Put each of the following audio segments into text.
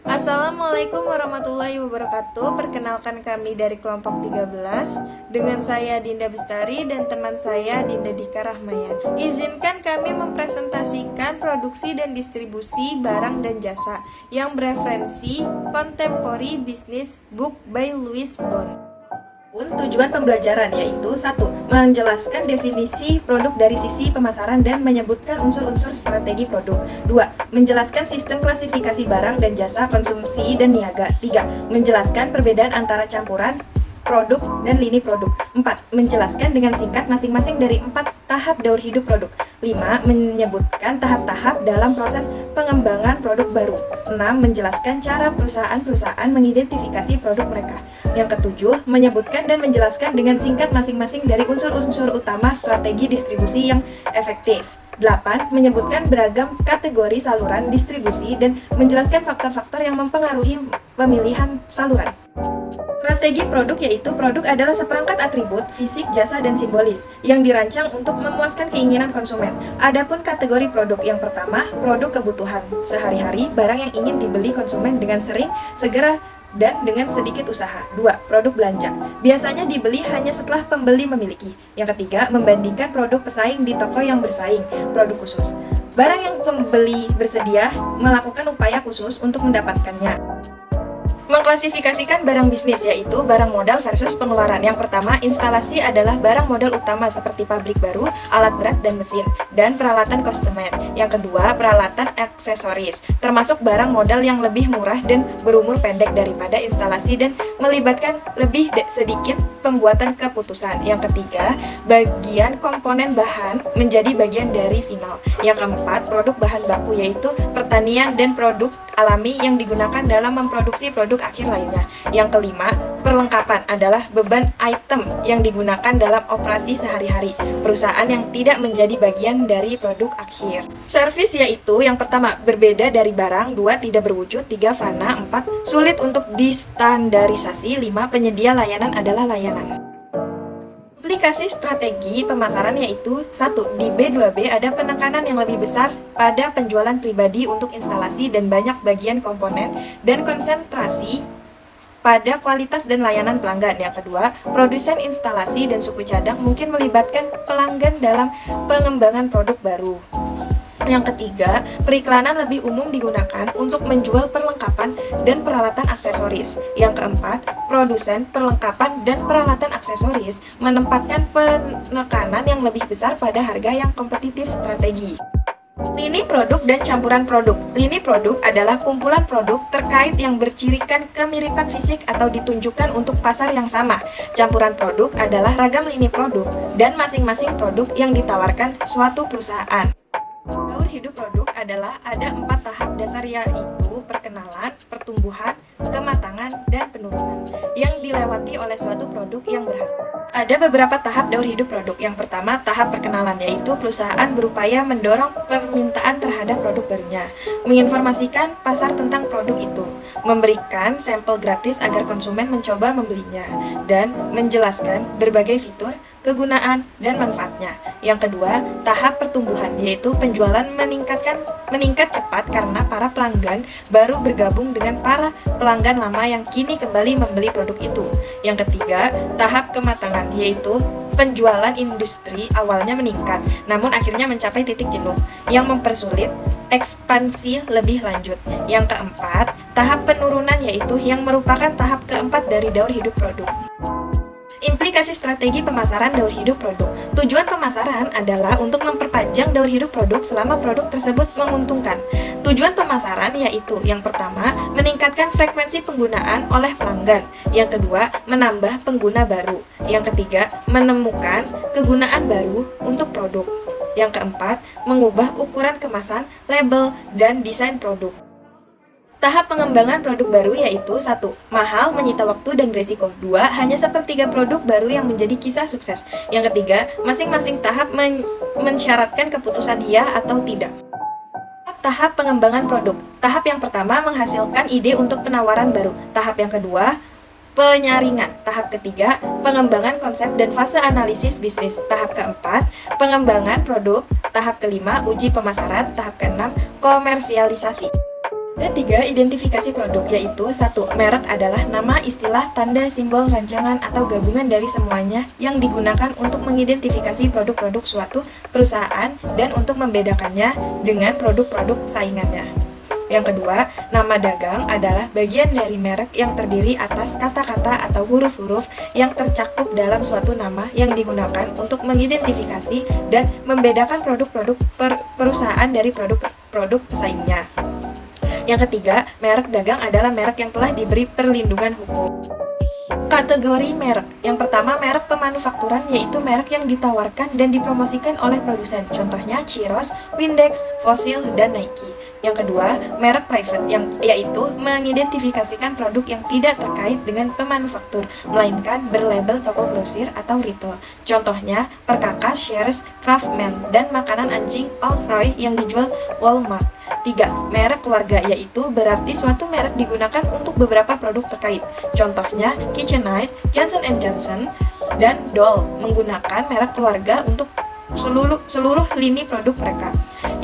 Assalamualaikum warahmatullahi wabarakatuh. Perkenalkan kami dari kelompok 13 dengan saya Dinda Bestari dan teman saya Dinda Dika Rahmayan. Izinkan kami mempresentasikan produksi dan distribusi barang dan jasa yang bereferensi Contemporary Business Book by Louis Bond. Tujuan pembelajaran yaitu 1. Menjelaskan definisi produk dari sisi pemasaran dan menyebutkan unsur-unsur strategi produk. 2. Menjelaskan sistem klasifikasi barang dan jasa konsumsi dan niaga. 3. Menjelaskan perbedaan antara campuran produk dan lini produk. 4. Menjelaskan dengan singkat masing-masing dari 4 tahap daur hidup produk. 5. Menyebutkan tahap-tahap dalam proses pengembangan produk baru. 6. Menjelaskan cara perusahaan-perusahaan mengidentifikasi produk mereka. Yang ketujuh, menyebutkan dan menjelaskan dengan singkat masing-masing dari unsur-unsur utama strategi distribusi yang efektif. 8. Menyebutkan beragam kategori saluran distribusi dan menjelaskan faktor-faktor yang mempengaruhi pemilihan saluran. Strategi produk yaitu produk adalah seperangkat atribut, fisik, jasa, dan simbolis yang dirancang untuk memuaskan keinginan konsumen. Adapun kategori produk yang pertama, produk kebutuhan sehari-hari, barang yang ingin dibeli konsumen dengan sering, segera, dan dengan sedikit usaha. 2. Produk belanja. Biasanya dibeli hanya setelah pembeli memiliki. Yang ketiga, membandingkan produk pesaing di toko yang bersaing. Produk khusus. Barang yang pembeli bersedia melakukan upaya khusus untuk mendapatkannya. Mengklasifikasikan barang bisnis yaitu barang modal versus pengeluaran. Yang pertama, instalasi adalah barang modal utama seperti pabrik baru, alat berat dan mesin, dan peralatan konsumen. Yang kedua, peralatan aksesoris, termasuk barang modal yang lebih murah dan berumur pendek daripada instalasi dan melibatkan lebih sedikit pembuatan keputusan. Yang ketiga, bagian komponen bahan menjadi bagian dari final. Yang keempat, produk bahan baku yaitu pertanian dan produk alami yang digunakan dalam memproduksi produk akhir lainnya. Yang kelima, perlengkapan adalah beban item yang digunakan dalam operasi sehari-hari perusahaan yang tidak menjadi bagian dari produk akhir. Servis yaitu yang pertama, berbeda dari barang. 2. Tidak berwujud. 3. Fana. 4. Sulit untuk distandarisasi. 5. Penyedia layanan adalah layanan. Aplikasi strategi pemasaran yaitu 1. Di B2B ada penekanan yang lebih besar pada penjualan pribadi untuk instalasi dan banyak bagian komponen dan konsentrasi pada kualitas dan layanan pelanggan. Yang kedua, produsen instalasi dan suku cadang mungkin melibatkan pelanggan dalam pengembangan produk baru. Yang ketiga, periklanan lebih umum digunakan untuk menjual perlengkapan dan peralatan aksesoris. Yang keempat, produsen perlengkapan dan peralatan aksesoris menempatkan penekanan yang lebih besar pada harga yang kompetitif strategi. Lini produk dan campuran produk. Lini produk adalah kumpulan produk terkait yang bercirikan kemiripan fisik atau ditunjukkan untuk pasar yang sama. Campuran produk adalah ragam lini produk dan masing-masing produk yang ditawarkan suatu perusahaan. Daur hidup produk adalah ada 4 tahap dasar yaitu perkenalan, pertumbuhan, kematangan, dan penurunan yang dilewati oleh suatu produk yang berhasil. Ada beberapa tahap daur hidup produk. Yang pertama, tahap perkenalan yaitu perusahaan berupaya mendorong permintaan terhadap produk barunya, menginformasikan pasar tentang produk itu, memberikan sampel gratis agar konsumen mencoba membelinya, dan menjelaskan berbagai fitur, kegunaan, dan manfaatnya. Yang kedua, tahap pertumbuhan yaitu penjualan meningkat cepat karena para pelanggan baru bergabung dengan para pelanggan lama yang kini kembali membeli produk itu. Yang ketiga, tahap kematangan yaitu penjualan industri awalnya meningkat namun akhirnya mencapai titik jenuh yang mempersulit ekspansi lebih lanjut. Yang keempat, tahap penurunan yaitu yang merupakan tahap keempat dari daur hidup produk. Implikasi strategi pemasaran daur hidup produk. Tujuan pemasaran adalah untuk memperpanjang daur hidup produk selama produk tersebut menguntungkan. Tujuan pemasaran yaitu yang pertama, meningkatkan frekuensi penggunaan oleh pelanggan. Yang kedua, menambah pengguna baru. Yang ketiga, menemukan kegunaan baru untuk produk. Yang keempat, mengubah ukuran kemasan, label, dan desain produk. Tahap pengembangan produk baru yaitu 1. Mahal, menyita waktu dan berisiko. 2. Hanya sepertiga produk baru yang menjadi kisah sukses. Yang ketiga, masing-masing tahap mensyaratkan keputusan ya atau tidak. Tahap pengembangan produk. Tahap yang pertama, menghasilkan ide untuk penawaran baru. Tahap yang kedua, penyaringan. Tahap ketiga, pengembangan konsep dan fase analisis bisnis. Tahap keempat, pengembangan produk. Tahap kelima, uji pemasaran. Tahap keenam, komersialisasi. Ketiga, identifikasi produk, yaitu 1. Merek adalah nama, istilah, tanda, simbol, rancangan, atau gabungan dari semuanya yang digunakan untuk mengidentifikasi produk-produk suatu perusahaan dan untuk membedakannya dengan produk-produk saingannya. Yang kedua, nama dagang adalah bagian dari merek yang terdiri atas kata-kata atau huruf-huruf yang tercakup dalam suatu nama yang digunakan untuk mengidentifikasi dan membedakan produk-produk perusahaan dari produk-produk pesaingnya. Yang ketiga, merek dagang adalah merek yang telah diberi perlindungan hukum. Kategori merek. Yang pertama, merek pemanufakturan, yaitu merek yang ditawarkan dan dipromosikan oleh produsen. Contohnya Chiros, Windex, Fossil, dan Nike. Yang kedua, merek private, yaitu mengidentifikasikan produk yang tidak terkait dengan pemanufaktur, melainkan berlabel toko grosir atau retail. Contohnya Perkakas, Shears, Craftsman, dan makanan anjing All-Roy yang dijual Walmart. 3. Merek keluarga, yaitu berarti suatu merek digunakan untuk beberapa produk terkait. Contohnya KitchenAid, Johnson & Johnson, dan Dole menggunakan merek keluarga untuk seluruh lini produk mereka.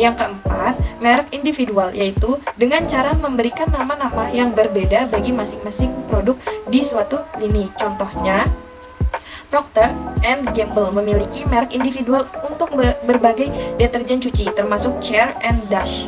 Yang keempat, merek individual, yaitu dengan cara memberikan nama-nama yang berbeda bagi masing-masing produk di suatu lini. Contohnya Procter & Gamble memiliki merek individual untuk berbagai deterjen cuci, termasuk Chair and Dash.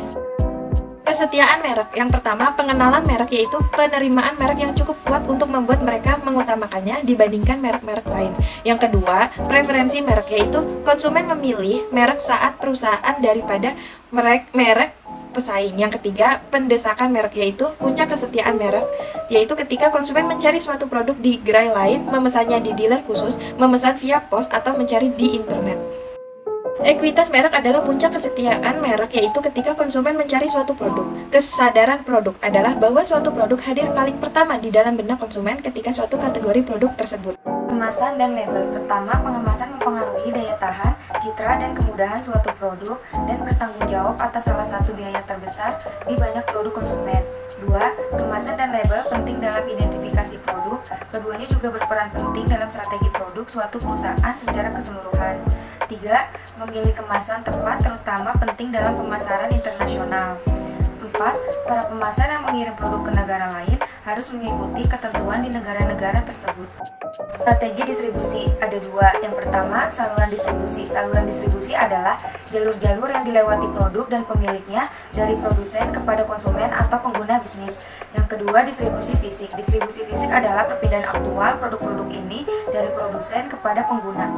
Kesetiaan merek. Yang pertama, pengenalan merek, yaitu penerimaan merek yang cukup kuat untuk membuat mereka mengutamakannya dibandingkan merek-merek lain. Yang kedua, preferensi merek, yaitu konsumen memilih merek saat perusahaan daripada merek pesaing. Yang ketiga, pendesakan merek, yaitu puncak kesetiaan merek, yaitu ketika konsumen mencari suatu produk di gerai lain, memesannya di dealer khusus, memesan via pos, atau mencari di internet. Ekuitas merek adalah puncak kesetiaan merek, yaitu ketika konsumen mencari suatu produk. Kesadaran produk adalah bahwa suatu produk hadir paling pertama di dalam benak konsumen ketika suatu kategori produk tersebut. Kemasan dan label. Pertama, pengemasan mempengaruhi daya tahan, citra, dan kemudahan suatu produk dan bertanggung jawab atas salah satu biaya terbesar di banyak produk konsumen. 2. Kemasan dan label penting dalam identifikasi produk. Keduanya juga berperan penting dalam strategi produk suatu perusahaan secara keseluruhan. 3. Memilih kemasan tepat terutama penting dalam pemasaran internasional. 4. Para pemasar yang mengirim produk ke negara lain harus mengikuti ketentuan di negara-negara tersebut. Strategi distribusi ada 2. Yang pertama, saluran distribusi. Saluran distribusi adalah jalur-jalur yang dilewati produk dan pemiliknya dari produsen kepada konsumen atau pengguna bisnis. Yang kedua, distribusi fisik. Distribusi fisik adalah perpindahan aktual produk-produk ini dari produsen kepada pengguna.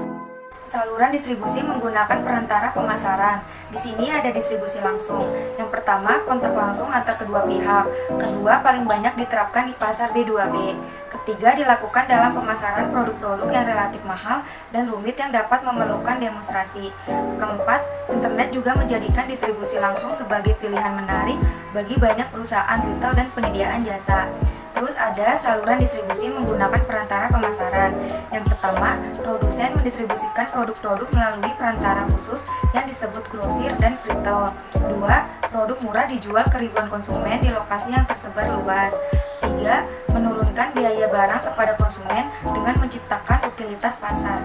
Saluran distribusi menggunakan perantara pemasaran. Di sini ada distribusi langsung. Yang pertama, kontak langsung antar kedua pihak. Kedua, paling banyak diterapkan di pasar B2B. Ketiga, dilakukan dalam pemasaran produk-produk yang relatif mahal dan rumit yang dapat memerlukan demonstrasi. Keempat, internet juga menjadikan distribusi langsung sebagai pilihan menarik bagi banyak perusahaan retail dan penyediaan jasa. Terus ada saluran distribusi menggunakan perantara pemasaran. Yang pertama, produsen mendistribusikan produk-produk melalui perantara khusus yang disebut grosir dan retail. 2. Produk murah dijual ke ribuan konsumen di lokasi yang tersebar luas. 3. Menurunkan biaya barang kepada konsumen dengan menciptakan utilitas pasar.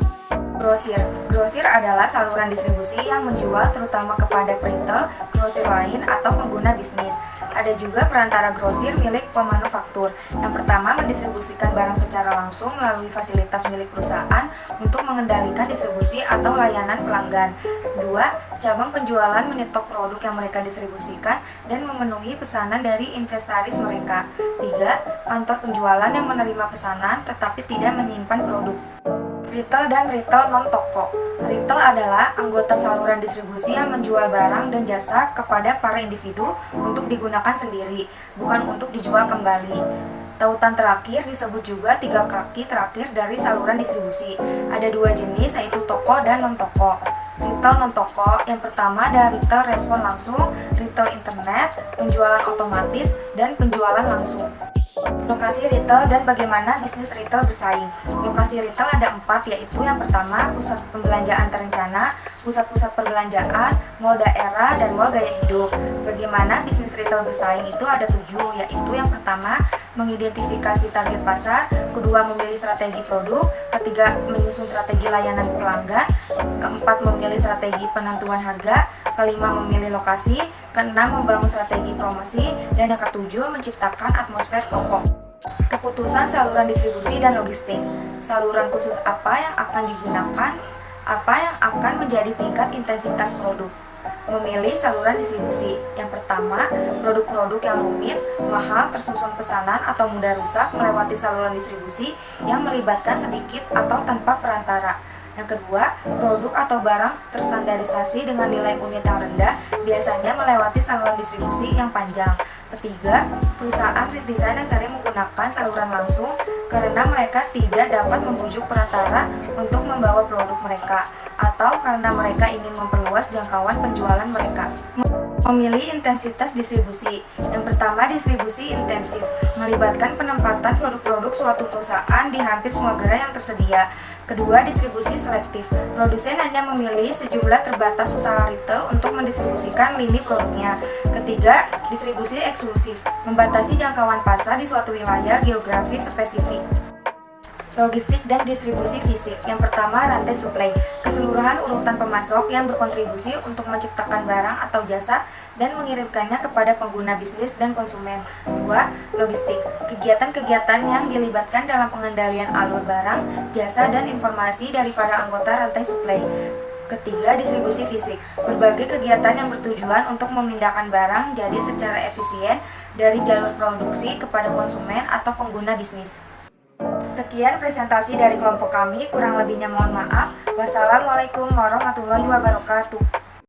Grosir. Grosir adalah saluran distribusi yang menjual terutama kepada retail, grosir lain, atau pengguna bisnis. Ada juga perantara grosir milik pemanufaktur. Yang pertama, mendistribusikan barang secara langsung melalui fasilitas milik perusahaan untuk mengendalikan distribusi atau layanan pelanggan. 2. Cabang penjualan menyetok produk yang mereka distribusikan dan memenuhi pesanan dari inventaris mereka. 3. Kantor penjualan yang menerima pesanan tetapi tidak menyimpan produk. Retail dan retail non-toko. Retail adalah anggota saluran distribusi yang menjual barang dan jasa kepada para individu untuk digunakan sendiri, bukan untuk dijual kembali. Tautan terakhir disebut juga 3 kaki terakhir dari saluran distribusi. Ada 2 jenis, yaitu toko dan non-toko. Retail non-toko, yang pertama ada retail respon langsung, retail internet, penjualan otomatis, dan penjualan langsung. Lokasi retail dan bagaimana bisnis retail bersaing. Lokasi retail ada 4, yaitu yang pertama pusat pembelanjaan terencana, pusat-pusat perbelanjaan, mal daerah, dan mal gaya hidup. Bagaimana bisnis retail bersaing itu ada 7, yaitu yang pertama mengidentifikasi target pasar, kedua memilih strategi produk, ketiga menyusun strategi layanan pelanggan, keempat memilih strategi penentuan harga, kelima, memilih lokasi, keenam, membangun strategi promosi, dan yang ketujuh, menciptakan atmosfer toko. Keputusan saluran distribusi dan logistik. Saluran khusus apa yang akan digunakan? Apa yang akan menjadi tingkat intensitas produk? Memilih saluran distribusi. Yang pertama, produk-produk yang rumit, mahal, tersusun pesanan, atau mudah rusak melewati saluran distribusi yang melibatkan sedikit atau tanpa perantara. Yang kedua, produk atau barang terstandarisasi dengan nilai unit yang rendah biasanya melewati saluran distribusi yang panjang. Ketiga, perusahaan rintisan yang sering menggunakan saluran langsung karena mereka tidak dapat membujuk perantara untuk membawa produk mereka, atau karena mereka ingin memperluas jangkauan penjualan mereka. Memilih intensitas distribusi. Yang pertama, distribusi intensif, melibatkan penempatan produk-produk suatu perusahaan di hampir semua gerai yang tersedia. Kedua, distribusi selektif. Produsen hanya memilih sejumlah terbatas usaha retail untuk mendistribusikan lini produknya. Ketiga, distribusi eksklusif, membatasi jangkauan pasar di suatu wilayah geografi spesifik. Logistik dan distribusi fisik. Yang pertama, rantai suplai, keseluruhan urutan pemasok yang berkontribusi untuk menciptakan barang atau jasa dan mengirimkannya kepada pengguna bisnis dan konsumen. Dua, logistik, kegiatan-kegiatan yang dilibatkan dalam pengendalian alur barang, jasa, dan informasi dari para anggota rantai suplai. Ketiga, distribusi fisik, berbagai kegiatan yang bertujuan untuk memindahkan barang jadi secara efisien dari jalur produksi kepada konsumen atau pengguna bisnis. Sekian presentasi dari kelompok kami, kurang lebihnya mohon maaf. Wassalamualaikum warahmatullahi wabarakatuh.